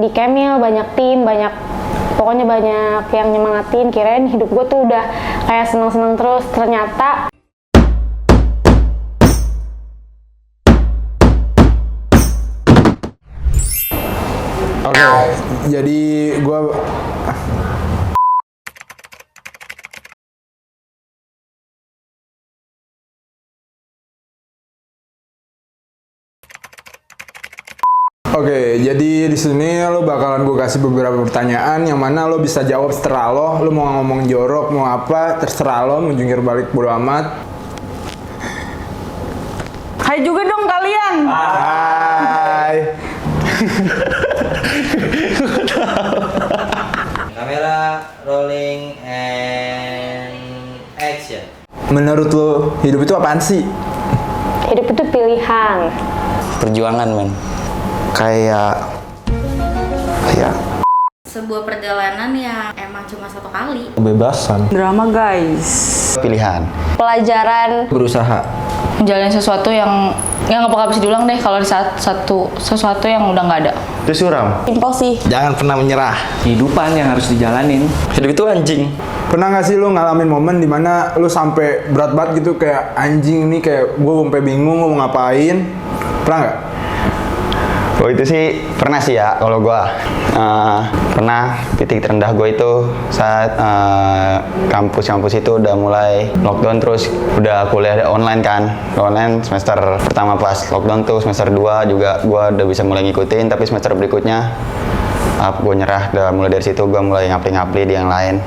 di Kemil banyak tim, pokoknya banyak yang nyemangatin. Kirain hidup gue tuh udah kayak seneng-seneng terus, ternyata Oke, jadi gue Oke, jadi di sini lo bakalan gue kasih beberapa pertanyaan yang mana lo bisa jawab seterah lo mau ngomong jorok, mau apa, terserah lo, mau jungkir balik bodo amat. Hai juga dong kalian. Hai. Kamera rolling and action. Menurut lo hidup itu apaan sih? hidup itu pilihan. Perjuangan, men. Kayak ya Sebuah perjalanan yang emang cuma satu kali. kebebasan, Drama guys. Pilihan. Pelajaran, berusaha, menjalani sesuatu yang nggak bakal bisa diulang deh kalau di saat sesuatu yang udah nggak ada. itu suram. simpel sih. Jangan pernah menyerah. Kehidupan yang harus dijalanin. Hidup itu anjing. Pernah gak sih lo ngalamin momen dimana lo sampai berat banget gitu, kayak anjing ini, kayak gue sampai bingung mau ngapain? Pernah nggak? Oh itu sih pernah sih ya, kalau gue pernah titik terendah gue itu saat kampus itu udah mulai lockdown, terus udah kuliah online kan, online semester pertama pas lockdown tuh semester 2 juga gue udah bisa mulai ngikutin, tapi semester berikutnya gue nyerah. Udah mulai dari situ gue mulai ngapli-ngapli di yang lain.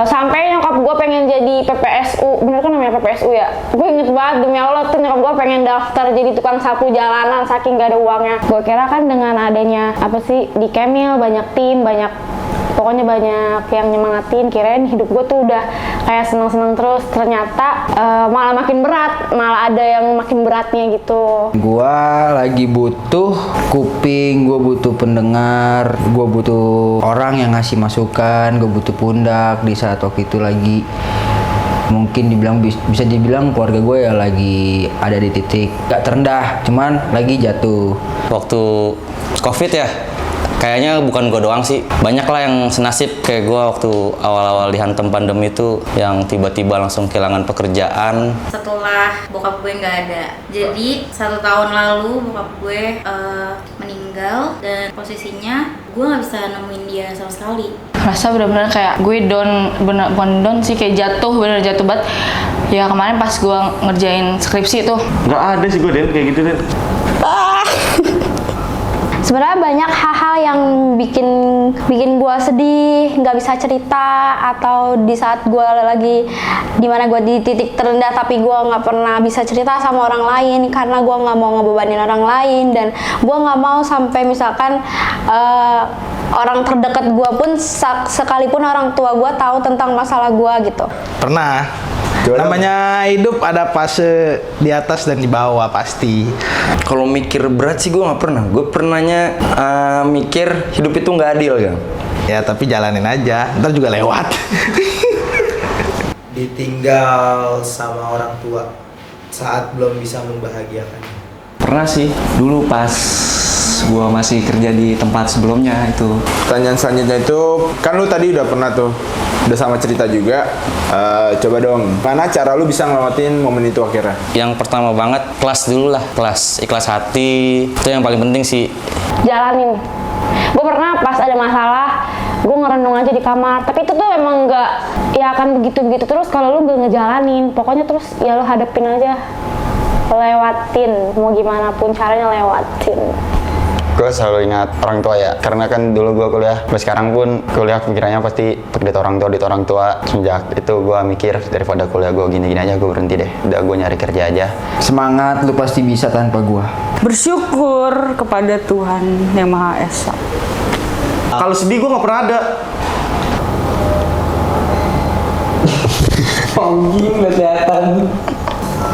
Sampai nyokap gue pengen jadi PPSU, bener kan namanya PPSU ya? Gue inget banget, demi Allah tuh nyokap gue pengen daftar jadi tukang sapu jalanan saking gak ada uangnya. Gue kira kan dengan adanya di Kemil banyak tim, pokoknya banyak yang nyemangatin. Kirain hidup gue tuh udah kayak seneng-seneng terus, ternyata malah makin berat, malah ada yang makin beratnya gitu. Gua lagi butuh kuping, gua butuh pendengar, gua butuh orang yang ngasih masukan, gua butuh pundak di saat waktu itu lagi mungkin bisa dibilang keluarga gue ya lagi ada di titik gak terendah, cuman lagi jatuh. Waktu COVID ya, kayaknya bukan gue doang sih. Banyak lah yang senasib kayak gue waktu awal-awal dihantam pandemi itu, yang tiba-tiba langsung kehilangan pekerjaan. Setelah bokap gue nggak ada, jadi 1 tahun lalu bokap gue meninggal, dan posisinya gue nggak bisa nemuin dia sama sekali. Rasa benar-benar kayak gue bukan down sih, kayak bener jatuh banget. Ya kemarin pas gue ngerjain skripsi itu. Nggak ada sih gue kayak gitu Den. Sebenarnya banyak hal-hal yang bikin gue sedih, nggak bisa cerita, atau di saat gue lagi dimana gue di titik terendah tapi gue nggak pernah bisa cerita sama orang lain karena gue nggak mau ngebebanin orang lain, dan gue nggak mau sampai misalkan orang terdekat gue pun sekalipun orang tua gue tahu tentang masalah gue gitu. Pernah. Namanya hidup ada fase di atas dan di bawah pasti. Kalau mikir berat sih gue nggak pernah. Gue pernahnya mikir hidup itu nggak adil kan. Ya tapi jalanin aja, ntar juga lewat. Ditinggal sama orang tua saat belum bisa membahagiakan. Pernah sih, dulu pas gua masih kerja di tempat sebelumnya itu. Pertanyaan selanjutnya itu, kan lu tadi udah pernah tuh, udah sama cerita juga. Coba dong, mana cara lu bisa ngelewatin momen itu akhirnya? Yang pertama banget, kelas dulu lah. Kelas, ikhlas hati, itu yang paling penting sih. Jalanin. Gue pernah pas ada masalah, gue ngerenung aja di kamar, tapi itu tuh emang nggak, ya akan begitu-begitu terus kalau lu nggak ngejalanin. Pokoknya terus ya lu hadapin aja, lewatin, mau gimana pun caranya lewatin. Gue selalu ingat orang tua ya, karena kan dulu gue kuliah, sampai sekarang pun kuliah pikirannya pasti duit orang tua. Sejak itu gue mikir, daripada kuliah gue gini-gini aja, gue berhenti deh. Udah gue nyari kerja aja. Semangat, lu pasti bisa tanpa gua. Bersyukur kepada Tuhan Yang Maha Esa. Kalau sedih gue nggak pernah ada. Anjing gak kelihatan.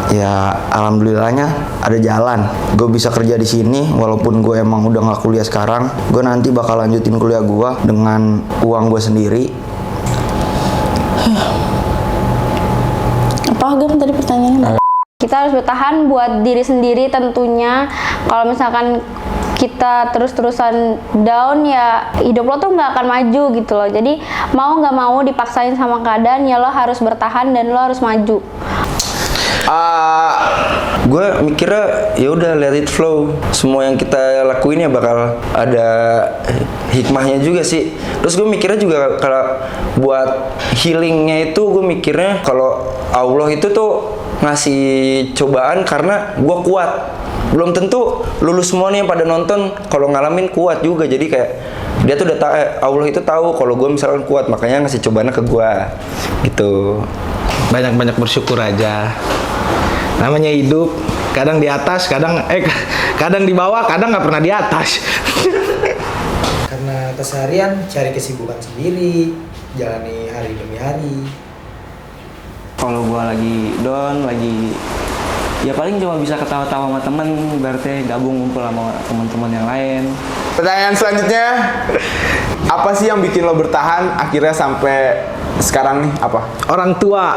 Ya alhamdulillahnya ada jalan. Gue bisa kerja di sini, walaupun gue emang udah nggak kuliah sekarang. Gue nanti bakal lanjutin kuliah gue dengan uang gue sendiri. Apa tadi pertanyaannya? Kita harus bertahan buat diri sendiri tentunya. Kalau misalkan kita terus-terusan down, ya hidup lo tuh nggak akan maju gitu loh. Jadi mau nggak mau dipaksain sama keadaan, ya lo harus bertahan dan lo harus maju. Gue mikirnya ya udah let it flow. Semua yang kita lakuin ya bakal ada hikmahnya juga sih. Terus gue mikirnya juga kalau buat healingnya itu gue mikirnya kalau Allah itu tuh ngasih cobaan karena gue kuat. Belum tentu lulus semua nih yang pada nonton kalau ngalamin kuat juga. Jadi kayak dia tuh udah Allah itu tahu kalau gue misalkan kuat, makanya ngasih cobaannya ke gue gitu. Banyak-banyak bersyukur aja. Namanya hidup, kadang di atas, kadang di bawah, kadang nggak pernah di atas. Karena keseharian cari kesibukan sendiri, jalani hari demi hari. Kalau gua lagi down, ya paling cuma bisa ketawa-tawa sama temen, berarti gabung ngumpul sama teman-teman yang lain. Pertanyaan selanjutnya, apa sih yang bikin lo bertahan akhirnya sampai sekarang nih? Apa? Orang tua.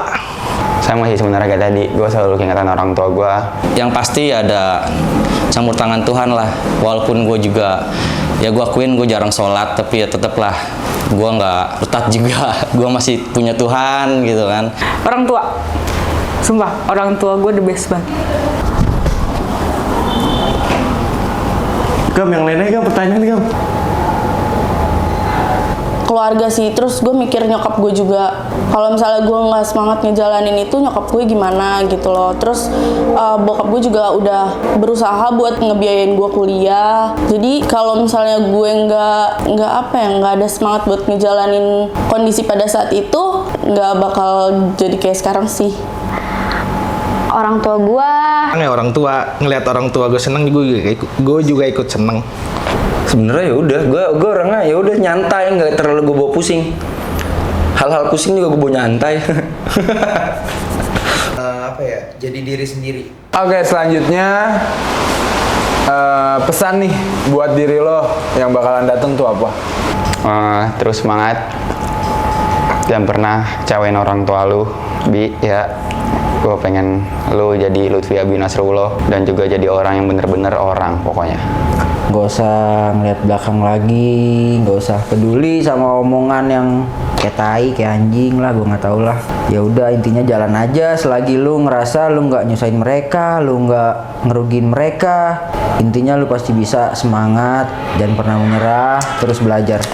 Sama sih sebenarnya kayak tadi, gue selalu keingetan orang tua gue. Yang pasti ada campur tangan Tuhan lah. Walaupun gue juga, ya gue akuin gue jarang sholat, tapi ya tetep lah gue nggak retat juga. Gue masih punya Tuhan gitu kan. Orang tua, sumpah orang tua gue the best banget. Gam, yang lainnya Gam, pertanyaan Gam. Keluarga sih, terus gue mikir nyokap gue juga. Kalau misalnya gue nggak semangat ngejalanin itu, nyokap gue gimana gitu loh. Terus bokap gue juga udah berusaha buat ngebiayain gue kuliah. Jadi kalau misalnya gue nggak ada semangat buat ngejalanin kondisi pada saat itu, nggak bakal jadi kayak sekarang sih. Orang tua gue, Orang tua, ngelihat orang tua gue seneng, gue juga ikut seneng. Sebenarnya ya udah, gue orangnya ya udah nyantai, nggak terlalu gue bawa pusing. Hal-hal pusing juga gue bawa nyantai. Apa ya? Jadi diri sendiri. Oke, selanjutnya pesan nih buat diri lo yang bakalan datang tuh apa? Terus semangat, jangan pernah kecewain orang tua lu, Bi. Ya, gue pengen lu jadi Lutfi Abi Nasrullah dan juga jadi orang yang bener-bener orang pokoknya. Gak usah ngeliat belakang lagi, gak usah peduli sama omongan yang kayak tai, kayak anjing lah, gue nggak tahu lah. Ya udah, intinya jalan aja. Selagi lu ngerasa lu nggak nyusahin mereka, lu nggak ngerugiin mereka, intinya lu pasti bisa. Semangat, jangan pernah menyerah, terus belajar.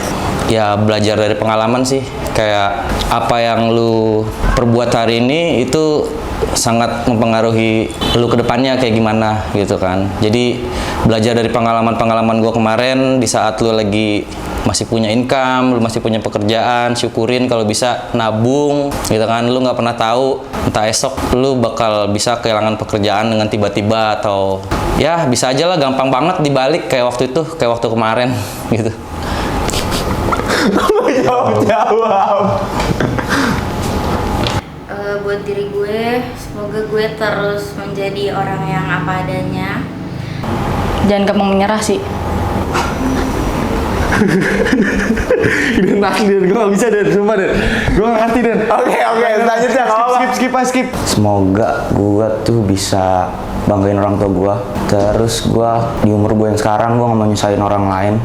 Ya belajar dari pengalaman sih. Kayak apa yang lu perbuat hari ini itu sangat mempengaruhi lu ke depannya kayak gimana gitu kan. Jadi belajar dari pengalaman gue kemarin di saat lu lagi masih punya income, lu masih punya pekerjaan, syukurin kalau bisa nabung gitu kan. Lu nggak pernah tahu entah esok lu bakal bisa kehilangan pekerjaan dengan tiba-tiba, atau ya bisa aja lah gampang banget dibalik kayak waktu itu, kayak waktu kemarin gitu. Jawab. Buat diri gue, semoga gue terus menjadi orang yang apa adanya. Jangan gampang menyerah sih. Dan asli Dan, gue gak bisa Dan, sumpah Dan. Gue gak ngerti Dan. Oke, selanjutnya skip. Semoga gue tuh bisa banggain orang tua gue. Terus gue di umur gue yang sekarang gue gak mau nyusahin orang lain.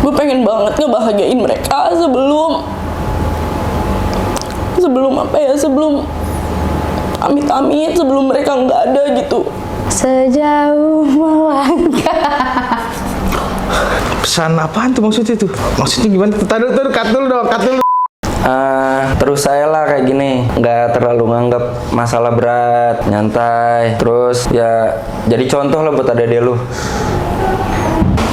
Gue pengen banget ngebahagiain mereka sebelum amit-amit, sebelum mereka nggak ada gitu. sejauh melangkah. Pesan apaan tuh maksudnya tuh? Maksudnya gimana? Taduh, cut dulu. Terus saya lah kayak gini, nggak terlalu nganggap masalah berat, nyantai. Terus ya jadi contoh lah buat adik-adik lu.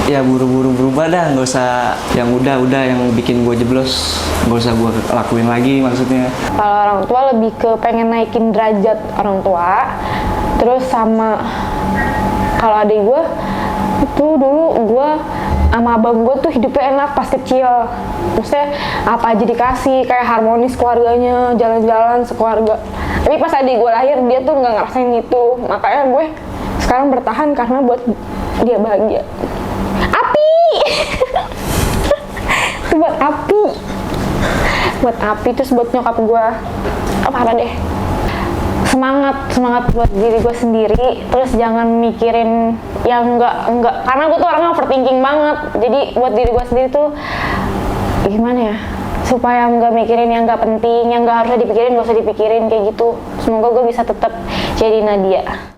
Ya buru-buru berubah dah, nggak usah yang udah yang bikin gue jeblos, nggak usah gue lakuin lagi maksudnya. Kalau orang tua lebih ke pengen naikin derajat orang tua, terus sama kalau adik gue itu dulu gue sama abang gue tuh hidupnya enak pas kecil, maksudnya apa aja dikasih, kayak harmonis keluarganya, jalan-jalan sekeluarga. Tapi pas adik gue lahir dia tuh nggak ngerasain itu, makanya gue sekarang bertahan karena buat dia bahagia. Api itu buat api terus buat nyokap gue apa deh, semangat buat diri gue sendiri, terus jangan mikirin yang enggak karena gue tuh orangnya overthinking banget. Jadi buat diri gue sendiri tuh gimana ya, supaya nggak mikirin yang nggak penting, yang nggak harusnya dipikirin, nggak usah dipikirin kayak gitu. Semoga gue bisa tetap jadi Nadia.